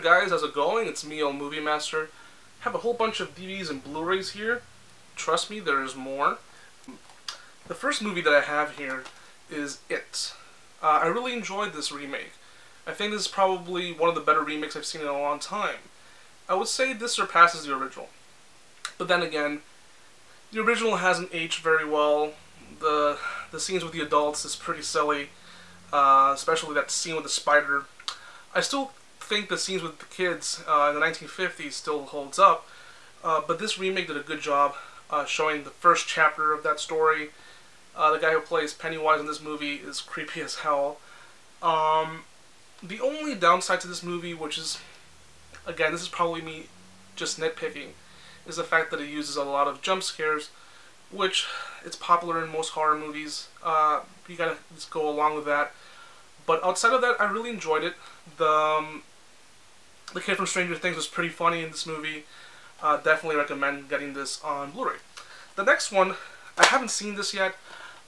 guys, how's it going? It's me, old Movie Master. Have a whole bunch of DVDs and Blu Rays here. Trust me, there is more. The first movie that I have here is It. I really enjoyed this remake. I think this is probably one of the better remakes I've seen in a long time. I would say this surpasses the original. But then again, the original hasn't aged very well. The scenes with the adults is pretty silly, especially that scene with the spider. I still think the scenes with the kids in the 1950s still holds up, but this remake did a good job showing the first chapter of that story. The guy who plays Pennywise in this movie is creepy as hell. The only downside to this movie, which is, again, this is probably me just nitpicking, is the fact that it uses a lot of jump scares, which it's popular in most horror movies. You gotta just go along with that. But outside of that, I really enjoyed it. The kid from Stranger Things was pretty funny in this movie. Definitely recommend getting this on Blu Ray. The next one, I haven't seen this yet.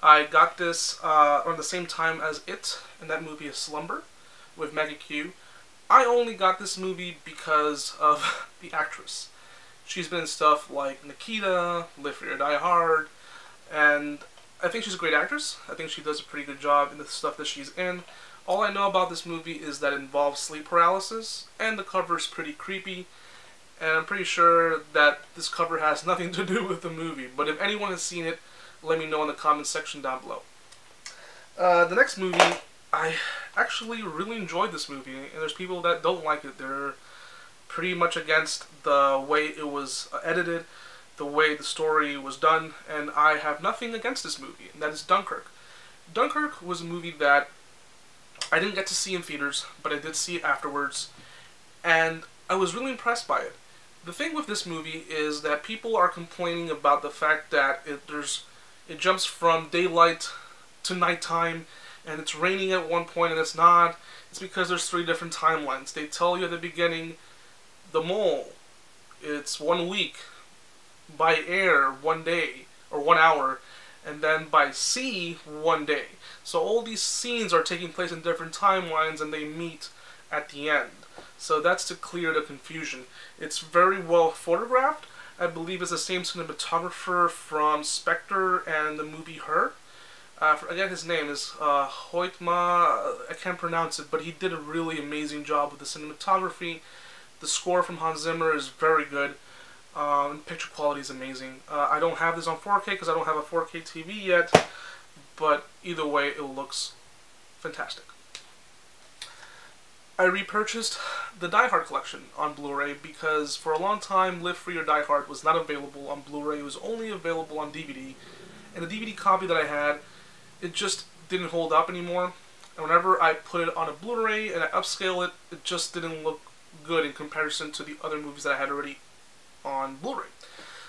I got this around the same time as It, and that movie is Slumber, with medicube. I only got this movie because of the actress. She's been in stuff like Nikita, Live Free or Die Hard, and I think she's a great actress. I think she does a pretty good job in the stuff that she's in. All I know about this movie is that it involves sleep paralysis, and the cover is pretty creepy, and I'm pretty sure that this cover has nothing to do with the movie, but if anyone has seen it, let me know in the comments section down below. The next movie, I actually really enjoyed this movie, and there's people that don't like it. They're pretty much against the way it was edited, the way the story was done, and I have nothing against this movie, and that is Dunkirk. Dunkirk was a movie that I didn't get to see in theaters, but I did see it afterwards, and I was really impressed by it. The thing with this movie is that people are complaining about the fact that it jumps from daylight to nighttime, and it's raining at one point and it's not. It's because there's 3 different timelines. They tell you at the beginning, the mole, it's 1 week, by air 1 day, or 1 hour, and then by sea 1 day. So all these scenes are taking place in different timelines and they meet at the end. So that's to clear the confusion. It's very well photographed. I believe it's the same cinematographer from Spectre and the movie Her. I forget his name, is Hoytma, I can't pronounce it, but he did a really amazing job with the cinematography. The score from Hans Zimmer is very good. Picture quality is amazing. I don't have this on 4K because I don't have a 4K TV yet, but either way, it looks fantastic. I repurchased the Die Hard collection on Blu-ray because for a long time, Live Free or Die Hard was not available on Blu-ray. It was only available on DVD, and the DVD copy that I had, it just didn't hold up anymore. And whenever I put it on a Blu-ray and I upscale it, it just didn't look good in comparison to the other movies that I had already on Blu-ray.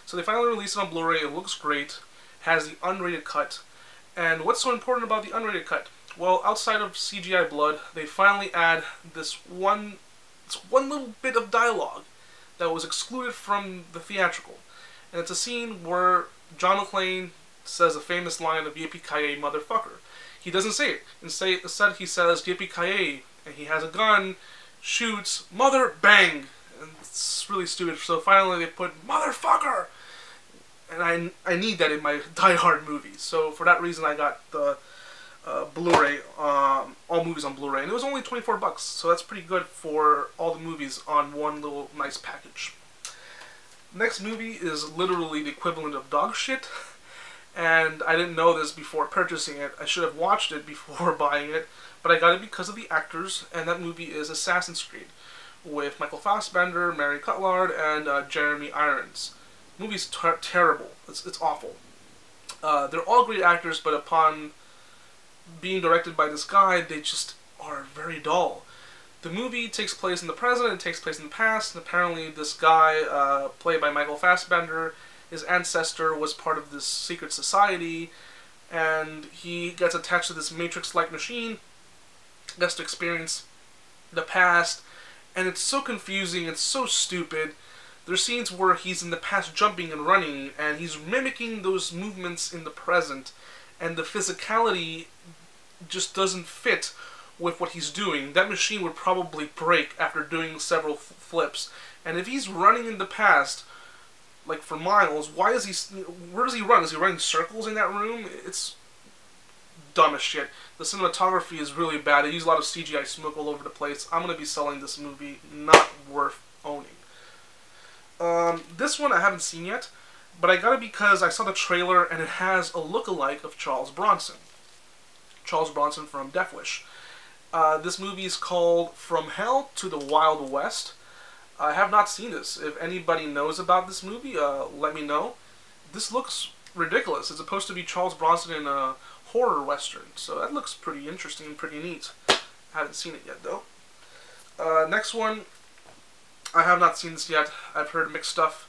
So they finally released it on Blu-ray. It looks great, has the unrated cut. And what's so important about the unrated cut? Well, outside of CGI blood, they finally add this one little bit of dialogue that was excluded from the theatrical. And it's a scene where John McClane says a famous line of Yippee-ki-yay, motherfucker. He doesn't say it. Instead, he says Yippee-ki-yay, and he has a gun, shoots, mother, bang! And it's really stupid. So finally they put motherfucker! And I need that in my Die Hard movies. So for that reason I got the Blu-ray, all movies on Blu-ray. And it was only 24 bucks, so that's pretty good for all the movies on one little nice package. Next movie is literally the equivalent of dog shit. And I didn't know this before purchasing it. I should have watched it before buying it. But I got it because of the actors, and that movie is Assassin's Creed, with Michael Fassbender, Mary Cutler, and Jeremy Irons. The movie's terrible. It's awful. They're all great actors, but upon being directed by this guy, they just are very dull. The movie takes place in the present, it takes place in the past, and apparently this guy, played by Michael Fassbender, his ancestor was part of this secret society, and he gets attached to this Matrix-like machine, gets to experience the past, and it's so confusing, it's so stupid. There's scenes where he's in the past jumping and running, and he's mimicking those movements in the present, and the physicality just doesn't fit with what he's doing, that machine would probably break after doing several flips. And if he's running in the past, like for miles, where does he run? Is he running circles in that room? It's dumb as shit. The cinematography is really bad. They use a lot of CGI smoke all over the place. I'm going to be selling this movie. Not worth owning. This one I haven't seen yet, but I got it because I saw the trailer and it has a look-alike of Charles Bronson. Charles Bronson from Death Wish. This movie is called From Hell to the Wild West. I have not seen this. If anybody knows about this movie, let me know. This looks ridiculous. It's supposed to be Charles Bronson in a horror western, so that looks pretty interesting and pretty neat. I haven't seen it yet, though. Next one, I have not seen this yet. I've heard mixed stuff,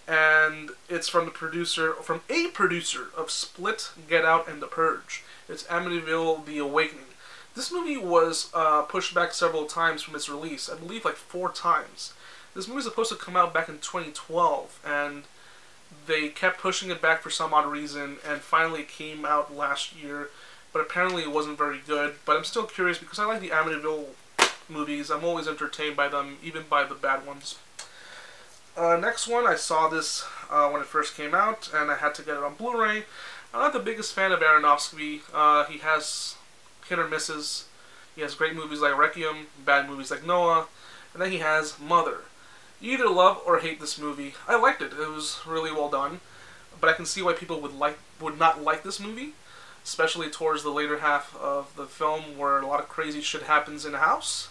and it's from a producer of Split, Get Out, and The Purge. It's Amityville: The Awakening. This movie was pushed back several times from its release. I believe like 4 times. This movie was supposed to come out back in 2012, and they kept pushing it back for some odd reason, and finally it came out last year, but apparently it wasn't very good. But I'm still curious because I like the Amityville movies. I'm always entertained by them, even by the bad ones. Next one, I saw this when it first came out, and I had to get it on Blu Ray. I'm not the biggest fan of Aronofsky. He has hit or misses. He has great movies like Requiem, bad movies like Noah, and then he has Mother. You either love or hate this movie. I liked it. It was really well done, but I can see why people would not like this movie, especially towards the later half of the film where a lot of crazy shit happens in the house.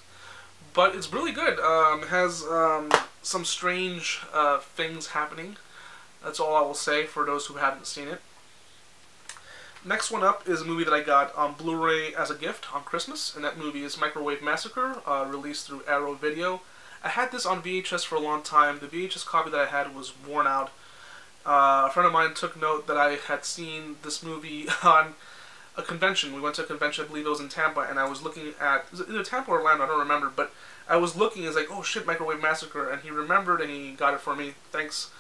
But it's really good. It has some strange things happening. That's all I will say for those who haven't seen it. Next one up is a movie that I got on Blu-ray as a gift on Christmas, and that movie is Microwave Massacre, released through Arrow Video. I had this on VHS for a long time. The VHS copy that I had was worn out. A friend of mine took note that I had seen this movie on a convention. We went to a convention, I believe it was in Tampa, and I was looking at, was it either Tampa or Orlando, I don't remember, but I was looking, it's like, oh shit, Microwave Massacre, and he remembered and he got it for me. Thanks.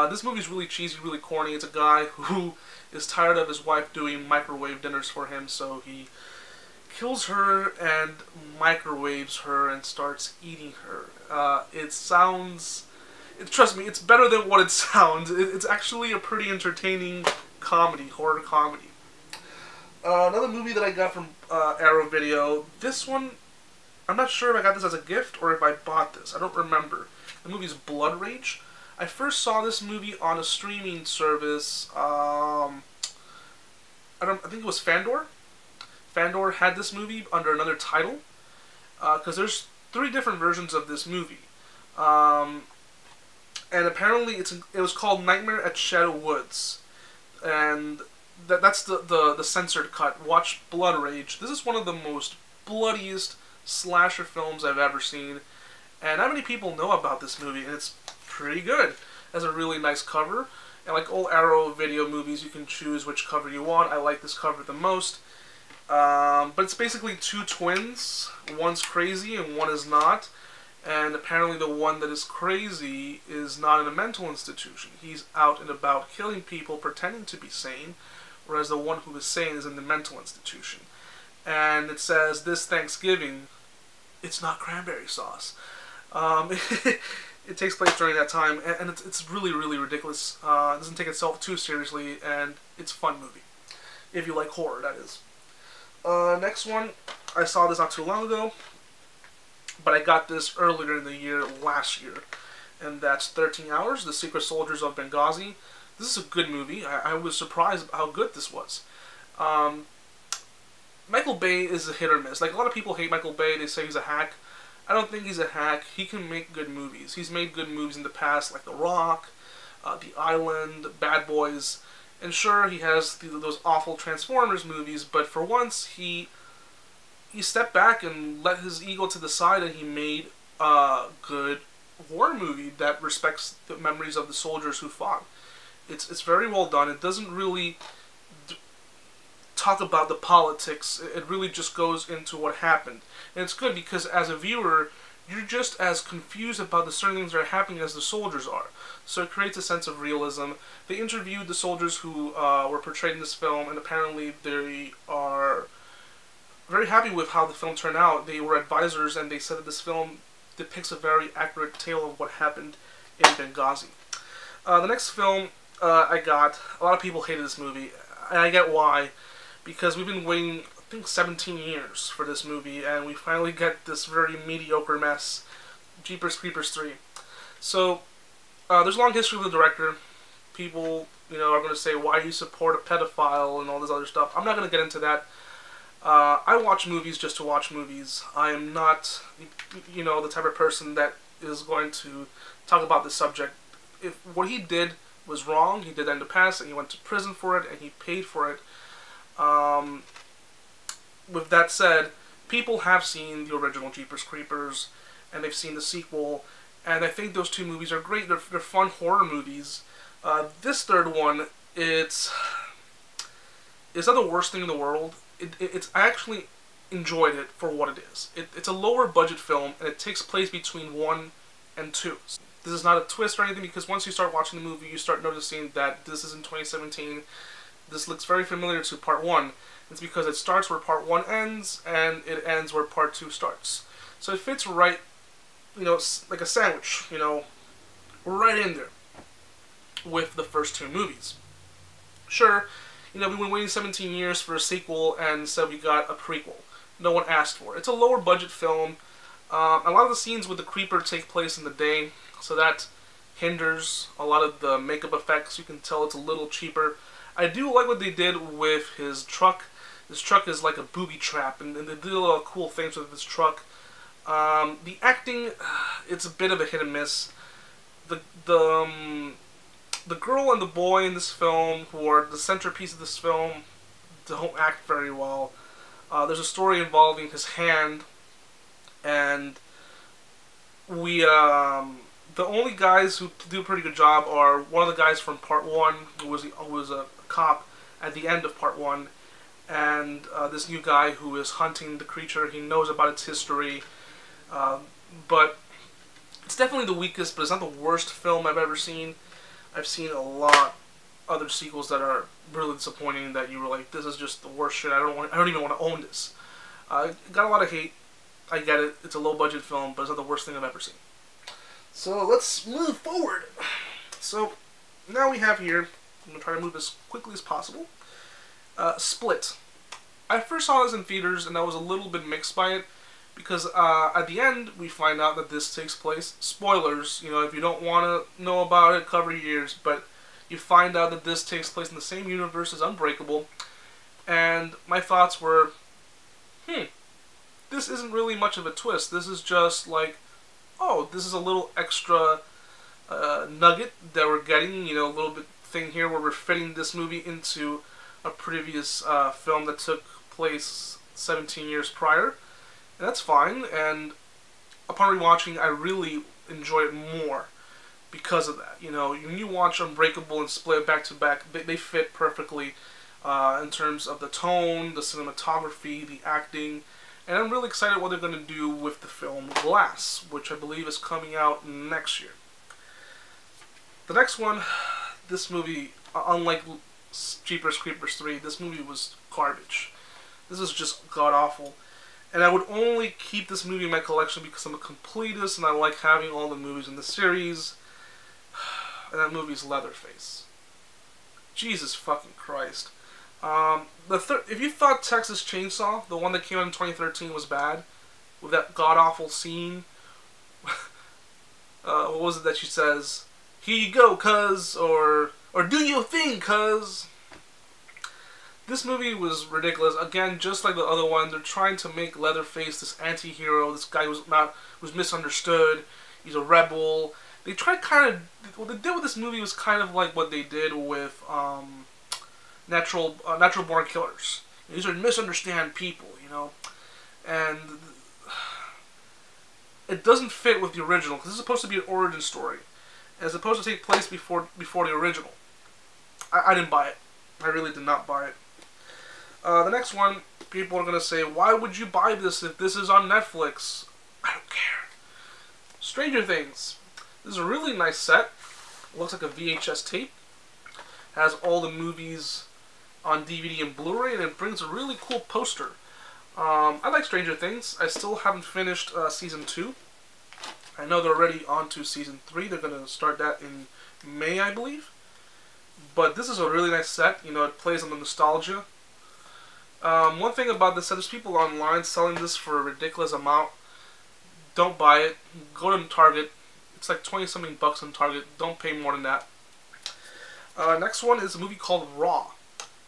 This movie's really cheesy, really corny. It's a guy who is tired of his wife doing microwave dinners for him, so he kills her and microwaves her and starts eating her. Trust me, it's better than what it sounds. It's actually a pretty entertaining comedy, horror comedy. Another movie that I got from Arrow Video, this one, I'm not sure if I got this as a gift or if I bought this. I don't remember. The movie's Blood Rage. I first saw this movie on a streaming service, I think it was Fandor. Fandor had this movie under another title, because there's 3 different versions of this movie. And apparently it was called Nightmare at Shadow Woods. And that's the censored cut. Watch Blood Rage. This is one of the most bloodiest slasher films I've ever seen. And not many people know about this movie, and it's pretty good. It has a really nice cover. And like all Arrow Video movies, you can choose which cover you want. I like this cover the most. But it's basically 2 twins. One's crazy and one is not. And apparently the one that is crazy is not in a mental institution. He's out and about killing people, pretending to be sane, whereas the one who is sane is in the mental institution. And it says, this Thanksgiving, it's not cranberry sauce. It takes place during that time, and it's really, really ridiculous. It doesn't take itself too seriously, and it's a fun movie. If you like horror, that is. Next one, I saw this not too long ago, but I got this earlier in the year, last year, and that's 13 Hours, The Secret Soldiers of Benghazi. This is a good movie. I was surprised how good this was. Michael Bay is a hit or miss. Like, a lot of people hate Michael Bay, they say he's a hack. I don't think he's a hack. He can make good movies. He's made good movies in the past, like The Rock, The Island, Bad Boys, and sure, he has those awful Transformers movies, but for once, he stepped back and let his ego to the side, and he made a good horror movie that respects the memories of the soldiers who fought. It's very well done. It doesn't really talk about the politics. It really just goes into what happened. And it's good because as a viewer, you're just as confused about the certain things that are happening as the soldiers are. So it creates a sense of realism. They interviewed the soldiers who were portrayed in this film, and apparently they are very happy with how the film turned out. They were advisors, and they said that this film depicts a very accurate tale of what happened in Benghazi. The next film I got, a lot of people hated this movie, and I get why, because we've been waiting, I think, 17 years for this movie, and we finally get this very mediocre mess, Jeepers Creepers 3. So, there's a long history with the director. People, are going to say, why do you support a pedophile and all this other stuff? I'm not going to get into that. I watch movies just to watch movies. I am not, the type of person that is going to talk about this subject. If what he did was wrong, he did that in the past, and he went to prison for it, and he paid for it. With that said, people have seen the original Jeepers Creepers, and they've seen the sequel, and I think those two movies are great. They're fun horror movies. This third one, it's not the worst thing in the world. I actually enjoyed it for what it is. It's a lower budget film, and it takes place between 1 and 2. This is not a twist or anything, because once you start watching the movie, you start noticing that this is in 2017. This looks very familiar to Part 1. It's because it starts where Part 1 ends, and it ends where Part 2 starts. So it fits right, like a sandwich, right in there with the first two movies. Sure, we've been waiting 17 years for a sequel, and so we got a prequel. No one asked for it. It's a lower budget film. A lot of the scenes with the creeper take place in the day, so that hinders a lot of the makeup effects. You can tell it's a little cheaper. I do like what they did with his truck. This truck is like a booby trap, and they did a lot of cool things with this truck. The acting, it's a bit of a hit and miss. The girl and the boy in this film, who are the centerpiece of this film, don't act very well. There's a story involving his hand, and the only guys who do a pretty good job are one of the guys from Part 1, who was a cop at the end of Part 1, and this new guy who is hunting the creature. He knows about its history, but it's definitely the weakest, but it's not the worst film I've ever seen. I've seen a lot other sequels that are really disappointing, that you were like, this is just the worst shit. I don't even want to own this. Got a lot of hate. I get it. It's a low budget film, but it's not the worst thing I've ever seen. So let's move forward. So now we have here, I'm going to try to move as quickly as possible, Split. I first saw this in theaters, and I was a little bit mixed by it, because at the end we find out that this takes place, spoilers, if you don't want to know about it, cover your ears, but you find out that this takes place in the same universe as Unbreakable, and my thoughts were, this isn't really much of a twist. This is just like, oh, this is a little extra nugget that we're getting, a little bit thing here where we're fitting this movie into a previous film that took place 17 years prior. And that's fine, and upon rewatching, I really enjoy it more because of that. When you watch Unbreakable and Split back to back, they fit perfectly in terms of the tone, the cinematography, the acting, and I'm really excited what they're going to do with the film Glass, which I believe is coming out next year. The next one, this movie, unlike Jeepers Creepers 3, this movie was garbage. This is just god-awful. And I would only keep this movie in my collection because I'm a completist and I like having all the movies in the series. And that movie's Leatherface. Jesus fucking Christ. If you thought Texas Chainsaw, the one that came out in 2013, was bad, with that god-awful scene, what was it that she says? Here you go, cuz, or do your thing, cuz. This movie was ridiculous. Again, just like the other one, they're trying to make Leatherface this anti-hero, this guy who's misunderstood, he's a rebel. They tried what they did with this movie was kind of like what they did with Natural Born Killers. These are misunderstand people, and it doesn't fit with the original, because this is supposed to be an origin story, and it's supposed to take place before the original. I didn't buy it. I really did not buy it. The next one, people are going to say, why would you buy this if this is on Netflix? I don't care. Stranger Things. This is a really nice set. It looks like a VHS tape. Has all the movies on DVD and Blu Ray, and it brings a really cool poster. I like Stranger Things. I still haven't finished season 2. I know they're already on to season 3. They're going to start that in May, I believe. But this is a really nice set. You know, it plays on the nostalgia. One thing about this set, there's people online selling this for a ridiculous amount. Don't buy it. Go to Target. It's like 20-something bucks on Target. Don't pay more than that. Next one is a movie called Raw.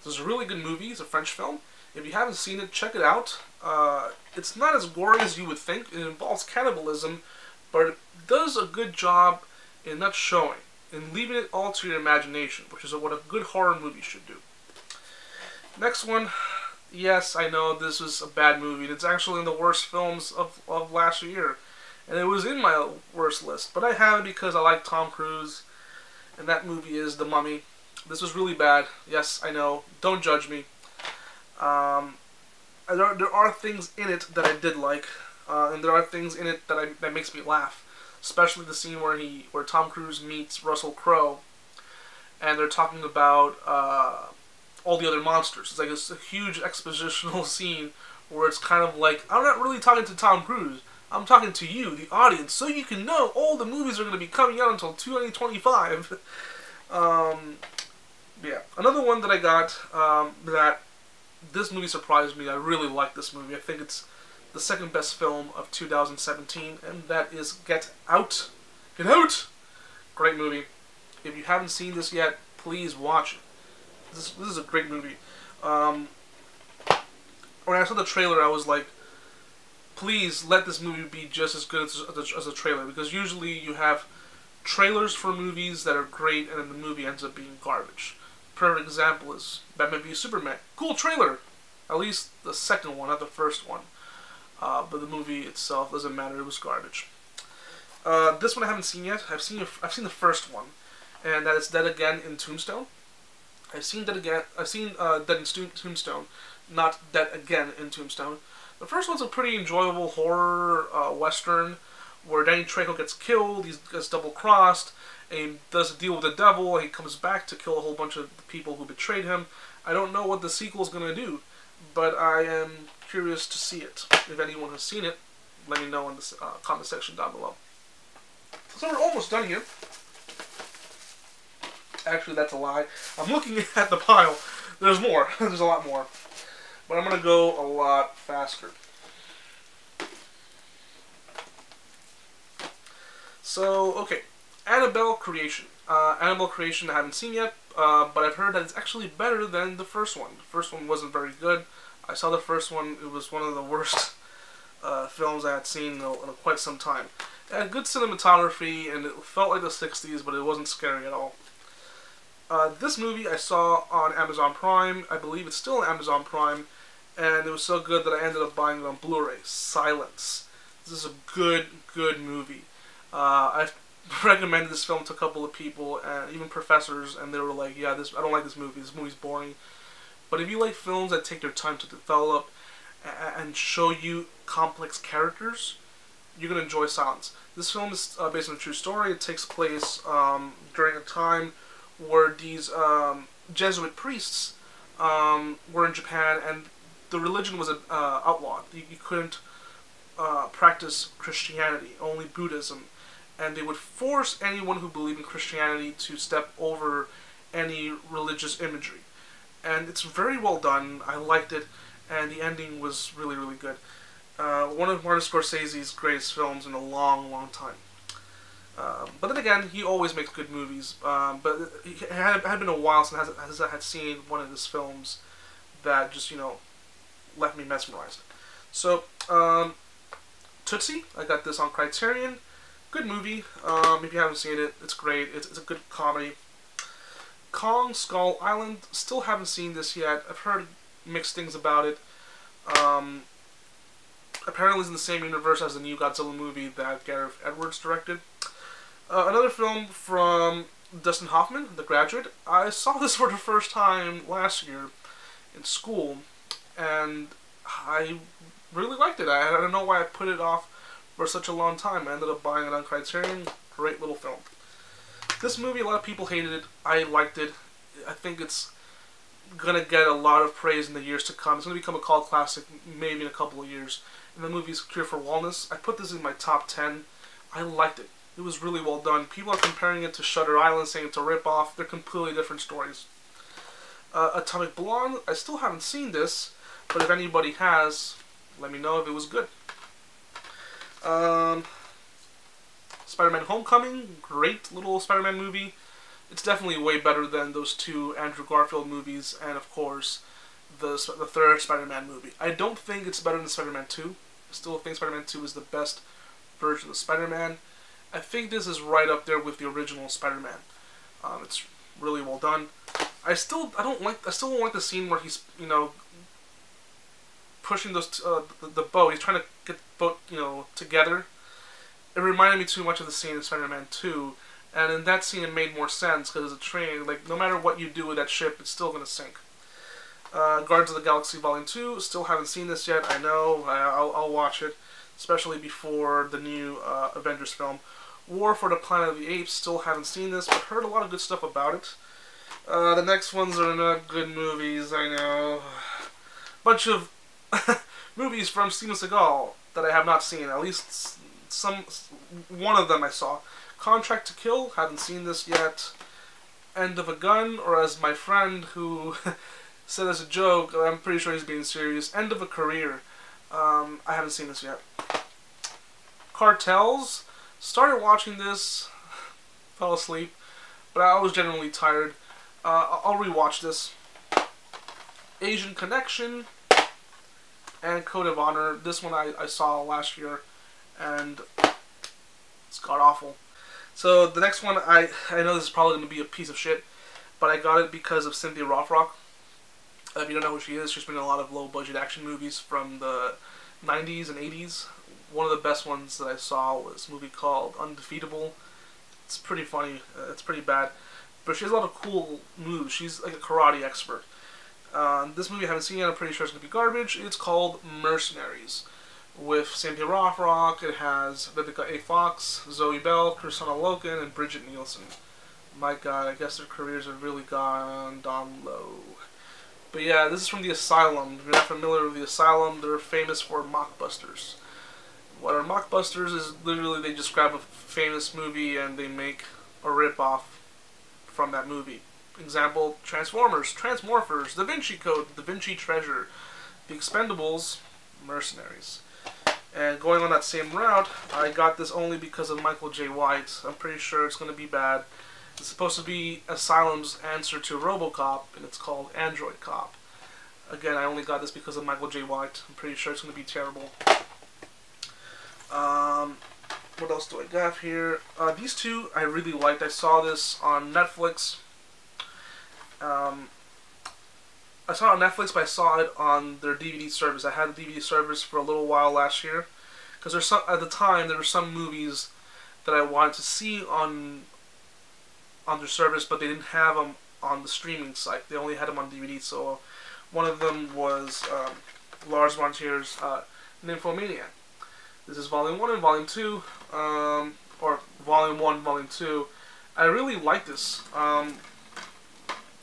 This is a really good movie. It's a French film. If you haven't seen it, check it out. It's not as gory as you would think. It involves cannibalism, but it does a good job in not showing, and leaving it all to your imagination, which is what a good horror movie should do. Next one, yes, I know this was a bad movie. It's actually in the worst films of last year, and it was in my worst list, but I have it because I like Tom Cruise, and that movie is The Mummy. This was really bad. Yes, I know. Don't judge me. There are things in it that I did like, and there are things in it that makes me laugh. Especially the scene where Tom Cruise meets Russell Crowe, and they're talking about all the other monsters. It's like a huge expositional scene where it's kind of like, I'm not really talking to Tom Cruise. I'm talking to you, the audience, so you can know all the movies are going to be coming out until 2025. Yeah, another one that I got that this movie surprised me. I really like this movie. I think it's the second best film of 2017, and that is Get Out. Get Out! Great movie. If you haven't seen this yet, please watch it. This is a great movie. When I saw the trailer, I was like, please let this movie be just as good as a trailer, because usually you have trailers for movies that are great, and then the movie ends up being garbage. Perfect example is Batman v Superman. Cool trailer! At least the second one, not the first one. But the movie itself doesn't matter. It was garbage. This one I haven't seen yet. I've seen the first one, and that is Dead Again in Tombstone. I've seen Dead Again. I've seen Dead in Tombstone, not Dead Again in Tombstone. The first one's a pretty enjoyable horror western where Danny Trejo gets killed. He gets double-crossed, and he does a deal with the devil. And he comes back to kill a whole bunch of the people who betrayed him. I don't know what the sequel is gonna do, but I am curious to see it. If anyone has seen it, let me know in the comment section down below. So we're almost done here. Actually, that's a lie. I'm looking at the pile. There's more. There's a lot more. But I'm going to go a lot faster. So, okay. Annabelle Creation. Annabelle Creation I haven't seen yet, but I've heard that it's actually better than the first one. The first one wasn't very good. I saw the first one. It was one of the worst films I had seen in quite some time. It had good cinematography, and it felt like the 60s, but it wasn't scary at all. This movie I saw on Amazon Prime. I believe it's still on Amazon Prime, and it was so good that I ended up buying it on Blu Ray. Silence. This is a good movie. I've recommended this film to a couple of people, and even professors, and they were like, yeah, I don't like this movie. This movie's boring. But if you like films that take their time to develop and show you complex characters, you're going to enjoy Silence. This film is based on a true story. It takes place during a time where these Jesuit priests were in Japan, and the religion was outlawed. You couldn't practice Christianity, only Buddhism. And they would force anyone who believed in Christianity to step over any religious imagery. And it's very well done. I liked it, and the ending was really, really good. One of Martin Scorsese's greatest films in a long, long time. But then again, he always makes good movies. But it had been a while since I had seen one of his films that just, left me mesmerized. So, Tootsie, I got this on Criterion. Good movie. If you haven't seen it, it's great. It's a good comedy. Kong Skull Island, still haven't seen this yet. I've heard mixed things about it. Apparently it's in the same universe as the new Godzilla movie that Gareth Edwards directed. Another film from Dustin Hoffman, The Graduate. I saw this for the first time last year in school, and I really liked it. I don't know why I put it off for such a long time. I ended up buying it on Criterion. Great little film. This movie, a lot of people hated it. I liked it. I think it's gonna get a lot of praise in the years to come. It's gonna become a cult classic maybe in a couple of years. And the movie's Cure for Wellness. I put this in my top 10. I liked it. It was really well done. People are comparing it to Shutter Island, saying it's a ripoff. They're completely different stories. Atomic Blonde. I still haven't seen this, but if anybody has, let me know if it was good. Spiderman Homecoming. Great little Spider-Man movie. It's definitely way better than those two Andrew Garfield movies, and of course, the third Spider-Man movie. I don't think it's better than Spider-Man 2. I still think Spider-Man 2 is the best version of Spider-Man. I think this is right up there with the original Spider-Man. It's really well done. I still don't like the scene where he's, you know, pushing those the boat. He's trying to get the boat, you know, together. It reminded me too much of the scene in Spider-Man 2, and in that scene it made more sense because it's a train. Like, no matter what you do with that ship, it's still gonna sink. Guardians of the Galaxy Volume 2. Still haven't seen this yet. I know. I'll watch it, especially before the new Avengers film. War for the Planet of the Apes. Still haven't seen this, but heard a lot of good stuff about it. The next ones are not good movies, I know. Bunch of movies from Steven Seagal that I have not seen. At least one of them I saw. Contract to Kill. Haven't seen this yet. End of a Gun, or as my friend who said as a joke, I'm pretty sure he's being serious, End of a Career. I haven't seen this yet. Cartels. Started watching this, fell asleep, but I was generally tired. I'll rewatch this. Asian Connection and Code of Honor. This one I saw last year, and it's god-awful. So the next one, I know this is probably going to be a piece of shit, but I got it because of Cynthia Rothrock. If you don't know who she is, she's been in a lot of low-budget action movies from the 90s and 80s. One of the best ones that I saw was a movie called Undefeatable. It's pretty funny. It's pretty bad. But she has a lot of cool moves. She's like a karate expert. This movie I haven't seen yet. I'm pretty sure it's going to be garbage. It's called Mercenaries. With Cynthia Rothrock, it has Vivica A. Fox, Zoe Bell, Kristanna Loken, and Bridget Nielsen. My god, I guess their careers have really gone down low. But yeah, this is from the Asylum. If you're not familiar with the Asylum, they're famous for mockbusters. What are mockbusters is literally they just grab a famous movie and they make a rip-off from that movie. Example, Transformers, Transmorphers, Da Vinci Code, Da Vinci Treasure, The Expendables, Mercenaries. And going on that same route, I got this only because of Michael J. White. I'm pretty sure it's going to be bad. It's supposed to be Asylum's answer to RoboCop, and it's called Android Cop. Again, I only got this because of Michael J. White. I'm pretty sure it's going to be terrible. What else do I got here? These two I really liked. I saw this on Netflix. I saw it on Netflix, but I saw it on their DVD service. I had the DVD service for a little while last year, because at the time there were some movies that I wanted to see on their service, but they didn't have them on the streaming site. They only had them on DVD. So one of them was Lars von Trier's Nymphomaniac. This is Volume 1 and Volume 2, or Volume 1, Volume 2. I really like this.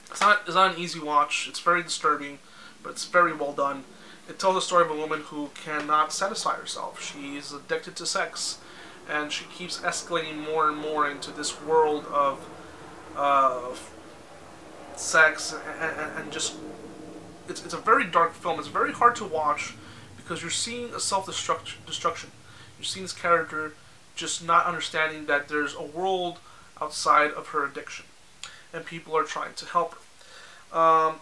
It's not an easy watch. It's very disturbing, but it's very well done. It tells the story of a woman who cannot satisfy herself. She's addicted to sex, and she keeps escalating more and more into this world of sex, and just it's a very dark film. It's very hard to watch because you're seeing a self-destruction. You're seeing this character just not understanding that there's a world outside of her addiction, and people are trying to help her.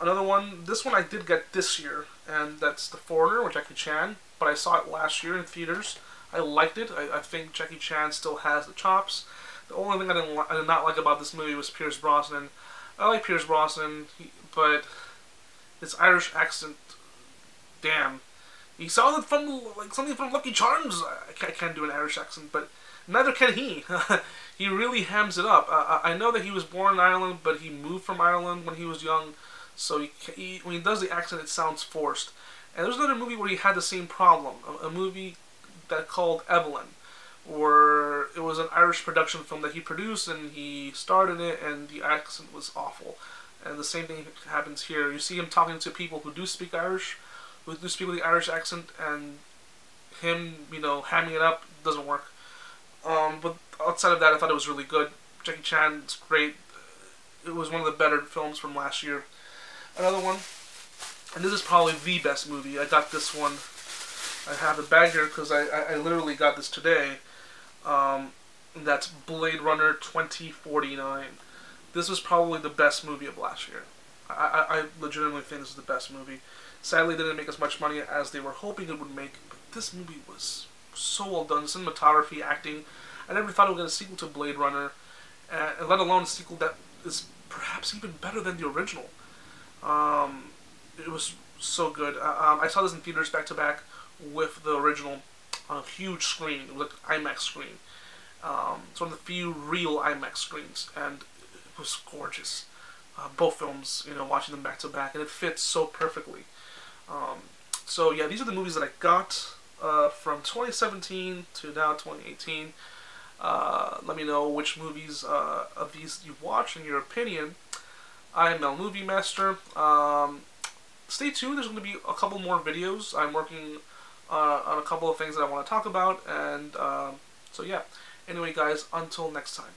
Another one, this one I did get this year, and that's The Foreigner with Jackie Chan, but I saw it last year in theaters. I liked it. I think Jackie Chan still has the chops. The only thing I did not like about this movie was Pierce Brosnan. I like Pierce Brosnan, but his Irish accent, damn. He sounded from like something from Lucky Charms. I can't do an Irish accent, but neither can he. He really hams it up. I know that he was born in Ireland, but he moved from Ireland when he was young, so when he does the accent, it sounds forced. And there's another movie where he had the same problem. A movie that called Evelyn, where it was an Irish production film that he produced, and he starred in it, and the accent was awful. And the same thing happens here. You see him talking to people who do speak Irish, who do speak with the Irish accent, and him, you know, hamming it up doesn't work. But outside of that, I thought it was really good. Jackie Chan's great. It was one of the better films from last year. Another one, and this is probably the best movie. I got this one. I have it back here because I literally got this today. That's Blade Runner 2049. This was probably the best movie of last year. I legitimately think this is the best movie. Sadly, it didn't make as much money as they were hoping it would make, but this movie was so well done. Cinematography, acting. I never thought it would get a sequel to Blade Runner, and let alone a sequel that is perhaps even better than the original. It was so good. I saw this in theaters back to back with the original on a huge screen. It was like an IMAX screen. It's one of the few real IMAX screens, and it was gorgeous. Both films, you know, watching them back to back, and it fits so perfectly. So yeah, these are the movies that I got from 2017 to now 2018. Let me know which movies of these you watched in your opinion. I am El Movie Master. Stay tuned, there's going to be a couple more videos. I'm working on a couple of things that I want to talk about, and so yeah. Anyway guys, until next time.